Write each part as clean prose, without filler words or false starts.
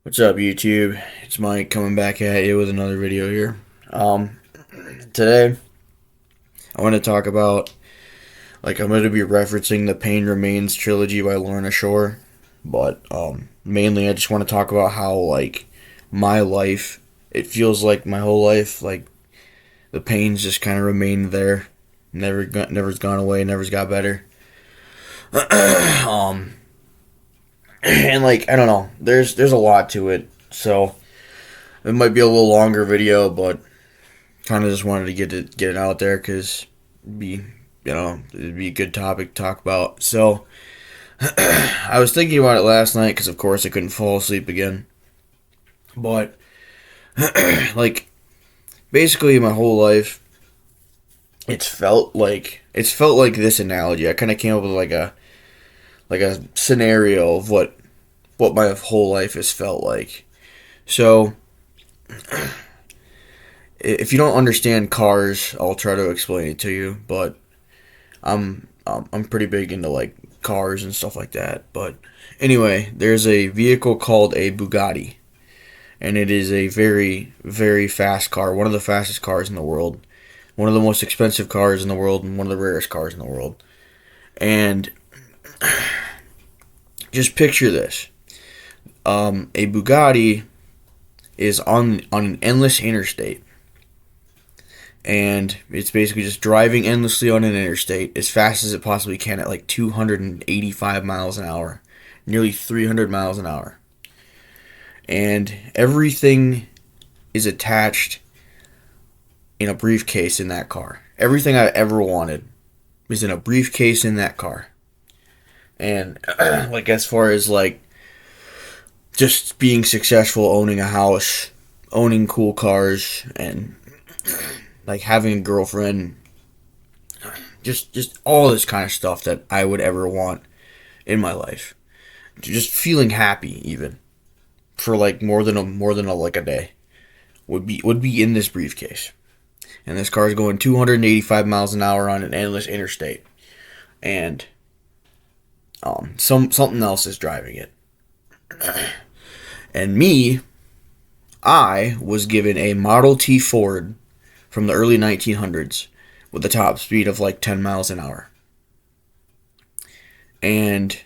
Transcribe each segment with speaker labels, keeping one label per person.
Speaker 1: What's up, YouTube? It's Mike coming back at you with another video here. Today I want to talk about, I'm going to be referencing the Pain Remains trilogy by Lorna, but mainly I just want to talk about how my life, it feels like my whole life, the pain's just kind of remained there, never's gone away, never's got better. um, and I don't know, there's a lot to it, so it might be a little longer video, but kind of just wanted to get it out there because it'd be a good topic to talk about. So I was thinking about it last night because of course I couldn't fall asleep again. But like basically my whole life, it's felt like this analogy. I kind of came up with like a scenario of what my whole life has felt like. So if you don't understand cars, I'll try to explain it to you. But I'm pretty big into cars and stuff like that. But anyway, there's a vehicle called a Bugatti, and it is a very very fast car, one of the fastest cars in the world, one of the most expensive cars in the world, and one of the rarest cars in the world. And just picture this: a Bugatti is on an endless interstate, and it's basically just driving endlessly on an interstate as fast as it possibly can at 285 miles an hour, nearly 300 miles an hour. And everything is attached in a briefcase in that car. Everything I ever wanted is in a briefcase in that car. And as far as just being successful, owning a house, owning cool cars, and having a girlfriend, just all this kind of stuff that I would ever want in my life. Just feeling happy even for more than a day would be in this briefcase. And this car is going 285 miles an hour on an endless interstate, and something else is driving it. And I was given a Model T Ford from the early 1900s with a top speed of 10 miles an hour. And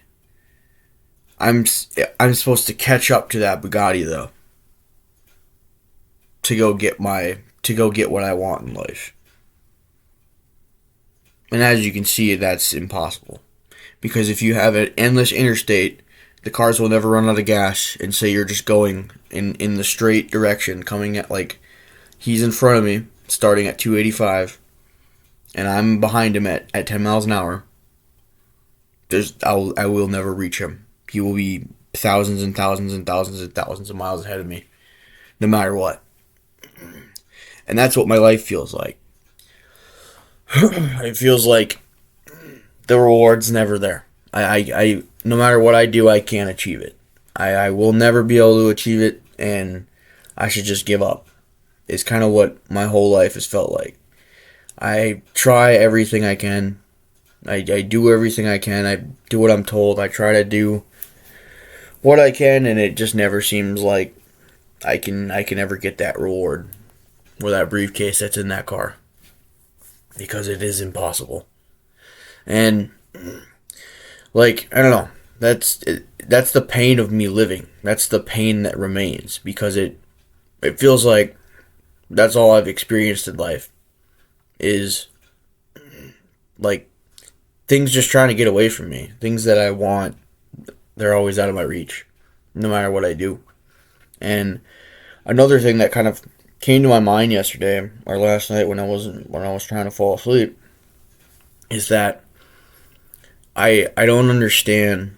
Speaker 1: I'm supposed to catch up to that Bugatti though, to go get what I want in life. And as you can see, that's impossible, because if you have an endless interstate, the cars will never run out of gas, and say you're just going in the straight direction, coming at he's in front of me starting at 285 and I'm behind him at 10 miles an hour. I will never reach him. He will be thousands and thousands and thousands and thousands of miles ahead of me, no matter what. And that's what my life feels like. It feels like the reward's never there. I no matter what I do, I can't achieve it. I will never be able to achieve it, and I should just give up. It's kind of what my whole life has felt like. I try everything I can. I do everything I can. I do what I'm told. I try to do what I can, and it just never seems like I can ever get that reward or that briefcase that's in that car, because it is impossible. And I don't know. That's the pain of me living. That's the pain that remains, because it feels like that's all I've experienced in life is things just trying to get away from me. Things that I want, they're always out of my reach, no matter what I do. And another thing that kind of came to my mind yesterday or last night when I was trying to fall asleep is that I don't understand.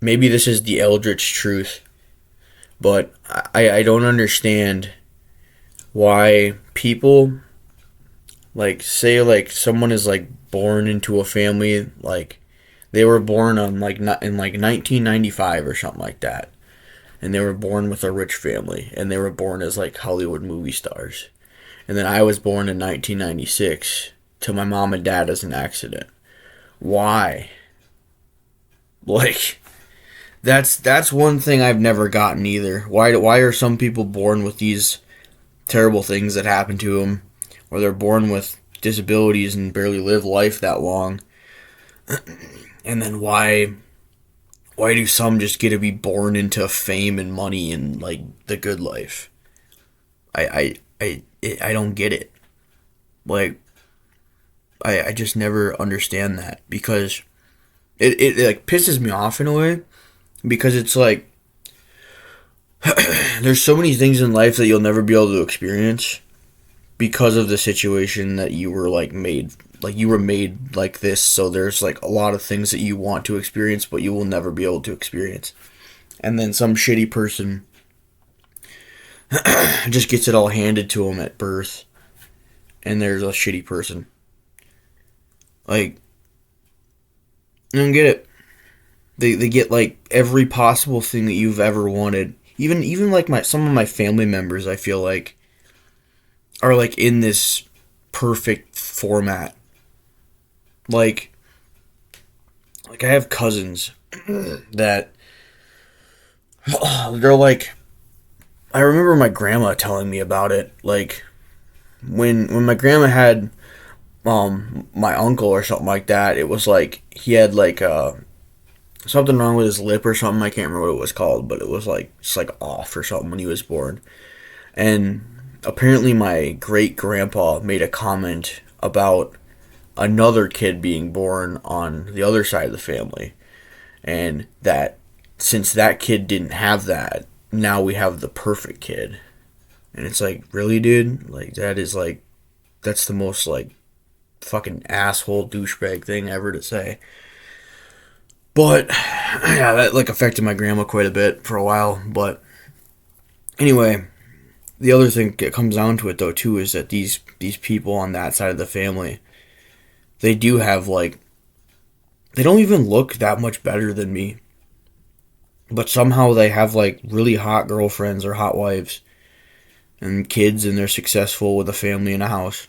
Speaker 1: Maybe this is the eldritch truth, but I don't understand why people say someone is born into a family, they were born on in 1995 or something like that, and they were born with a rich family, and they were born as Hollywood movie stars, and then I was born in 1996 to my mom and dad as an accident. Why? Like That's one thing I've never gotten either. Why are some people born with these terrible things that happen to them, or they're born with disabilities and barely live life that long? And then why do some just get to be born into fame and money and like the good life? I don't get it. Like I just never understand that because it like pisses me off in a way because it's like there's so many things in life that you'll never be able to experience because of the situation that you were made like this. So there's like a lot of things that you want to experience but you will never be able to experience, and then some shitty person just gets it all handed to them at birth, and there's a shitty person. Like, I don't get it. They get like every possible thing that you've ever wanted. Even like some of my family members, I feel like, are like in this perfect format. Like I have cousins that they're like, I remember my grandma telling me about it. Like when my grandma had my uncle or something like that, it was like he had like something wrong with his lip or something. I can't remember what it was called, but it was like just like off or something when he was born. And apparently my great grandpa made a comment about another kid being born on the other side of the family, and that since that kid didn't have that, now we have the perfect kid. And it's like, really, dude? Like, that's the most like fucking asshole douchebag thing ever to say. But yeah, that like affected my grandma quite a bit for a while. But anyway, the other thing that comes down to it though too is that these people on that side of the family, they do have like, they don't even look that much better than me, but somehow they have like really hot girlfriends or hot wives and kids, and they're successful with a family and a house.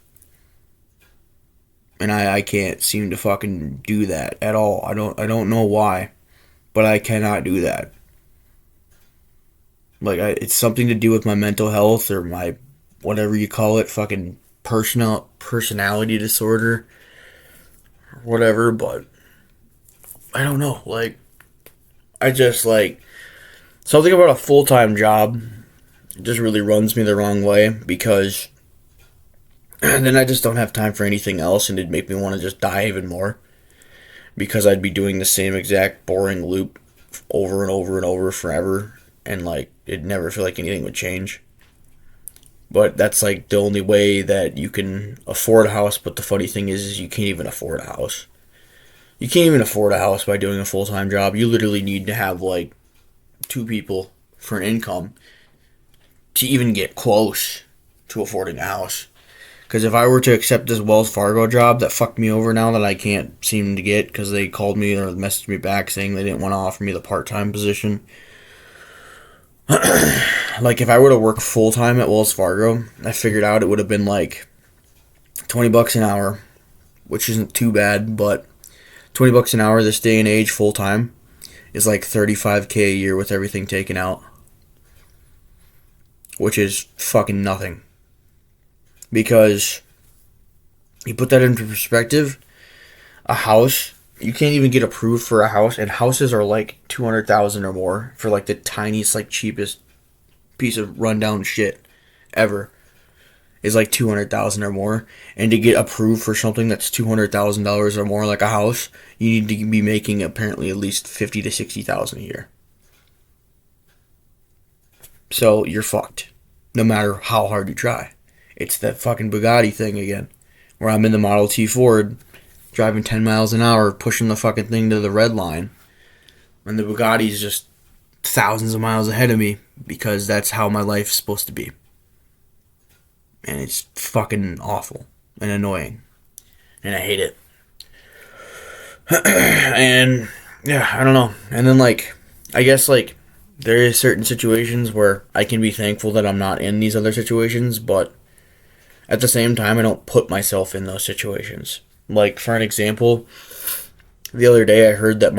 Speaker 1: And I can't seem to fucking do that at all. I don't know why, but I cannot do that. Like it's something to do with my mental health or my whatever you call it, fucking personality disorder or whatever. But I don't know. Like I just like something about a full-time job just really runs me the wrong way because then I just don't have time for anything else, and it'd make me want to just die even more because I'd be doing the same exact boring loop over and over and over forever, and like it'd never feel like anything would change. But that's like the only way that you can afford a house. But the funny thing is you can't even afford a house. You can't even afford a house by doing a full-time job. You literally need to have like two people for an income to even get close to affording a house. Because if I were to accept this Wells Fargo job that fucked me over now that I can't seem to get because they called me or messaged me back saying they didn't want to offer me the part-time position. Like if I were to work full-time at Wells Fargo, I figured out it would have been like $20 an hour, which isn't too bad, but $20 an hour this day and age full-time is like $35K a year with everything taken out, which is fucking nothing. Because you put that into perspective, a house, you can't even get approved for a house, and houses are like $200,000 or more for like the tiniest, like cheapest piece of rundown shit ever is like $200,000 or more. And to get approved for something that's $200,000 or more, like a house, you need to be making apparently at least $50,000 to $60,000 a year. So you're fucked, no matter how hard you try. It's that fucking Bugatti thing again, where I'm in the Model T Ford, driving 10 miles an hour, pushing the fucking thing to the red line, and the Bugatti's just thousands of miles ahead of me, because that's how my life's supposed to be. And it's fucking awful and annoying, and I hate it. And yeah, I don't know. And then like, I guess like, there is certain situations where I can be thankful that I'm not in these other situations, but at the same time, I don't put myself in those situations. Like, for an example, the other day I heard that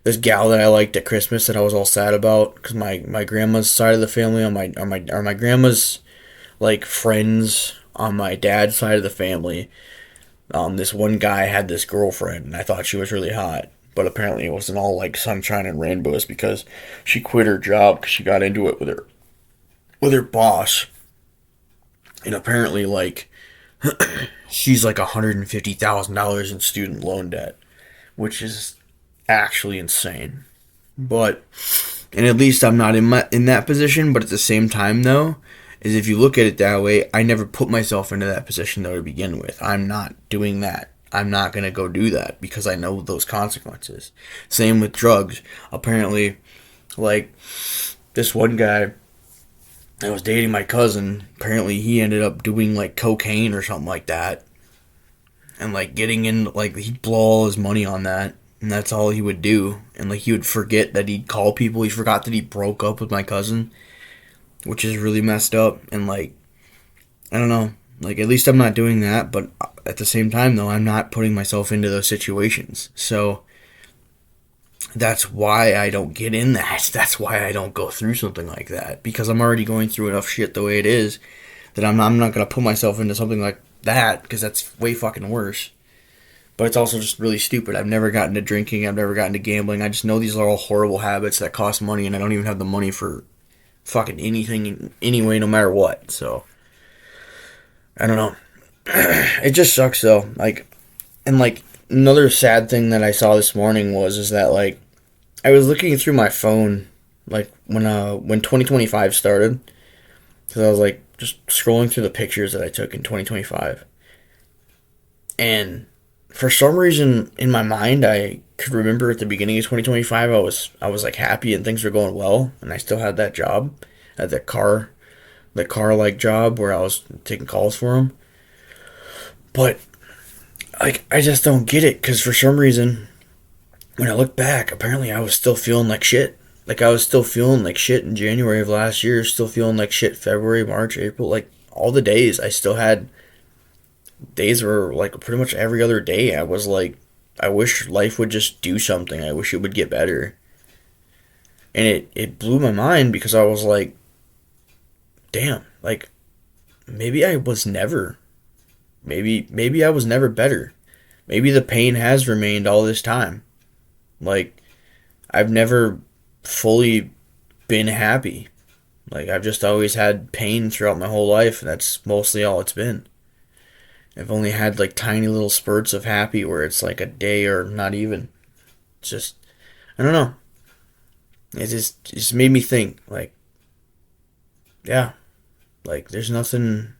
Speaker 1: this gal that I liked at Christmas that I was all sad about because my grandma's side of the family on my grandma's like friends on my dad's side of the family. This one guy had this girlfriend, and I thought she was really hot. But apparently, it wasn't all like sunshine and rainbows because she quit her job because she got into it with her boss, and apparently, like she's like $150,000 in student loan debt, which is actually insane. But and at least I'm not in that position. But at the same time, though, is if you look at it that way, I never put myself into that position though to begin with. I'm not doing that. I'm not gonna go do that because I know those consequences. Same with drugs. Apparently, like this one guy that was dating my cousin, apparently he ended up doing like cocaine or something like that, and like getting in like he'd blow all his money on that. And that's all he would do. And like he would forget that he'd call people. He forgot that he broke up with my cousin, which is really messed up. And like, I don't know. Like, at least I'm not doing that. But at the same time, though, I'm not putting myself into those situations. So that's why I don't get in that. That's why I don't go through something like that. Because I'm already going through enough shit the way it is that I'm not going to put myself into something like that because that's way fucking worse. But it's also just really stupid. I've never gotten to drinking. I've never gotten to gambling. I just know these are all horrible habits that cost money, and I don't even have the money for fucking anything anyway, no matter what. So, I don't know. It just sucks, though. Like, and like, another sad thing that I saw this morning is that, like, I was looking through my phone, like, when 2025 started, because I was, like, just scrolling through the pictures that I took in 2025. And for some reason in my mind I could remember at the beginning of 2025 I was like happy and things were going well and I still had that job at the car like job where I was taking calls for them. But like I just don't get it cuz for some reason when I look back apparently I was still feeling like shit. Like I was still feeling like shit in January of last year, still feeling like shit February, March, April, like all the days I still had days were like pretty much every other day I was like I wish life would just do something. I wish it would get better. And it blew my mind because I was like, damn, like maybe I was never maybe I was never better. Maybe the pain has remained all this time. Like I've never fully been happy. Like I've just always had pain throughout my whole life and that's mostly all it's been. I've only had like tiny little spurts of happy where it's like a day or not even. It's just I don't know. It just made me think like yeah, like there's nothing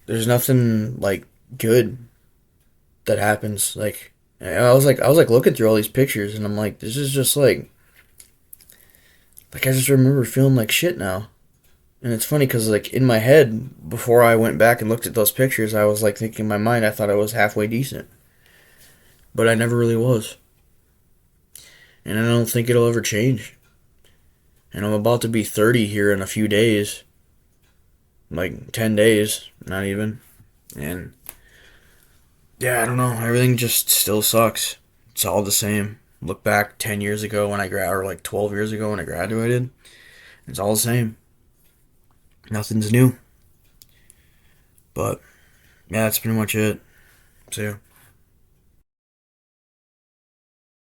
Speaker 1: like good that happens like I was like looking through all these pictures and I'm like this is just like I just remember feeling like shit now. And it's funny because, like, in my head, before I went back and looked at those pictures, I was, like, thinking in my mind I thought I was halfway decent. But I never really was. And I don't think it'll ever change. And I'm about to be 30 here in a few days. Like, 10 days, not even. And, yeah, I don't know. Everything just still sucks. It's all the same. Look back 10 years ago when or like 12 years ago when I graduated. It's all the same. Nothing's new. But, yeah, that's pretty much it. See ya.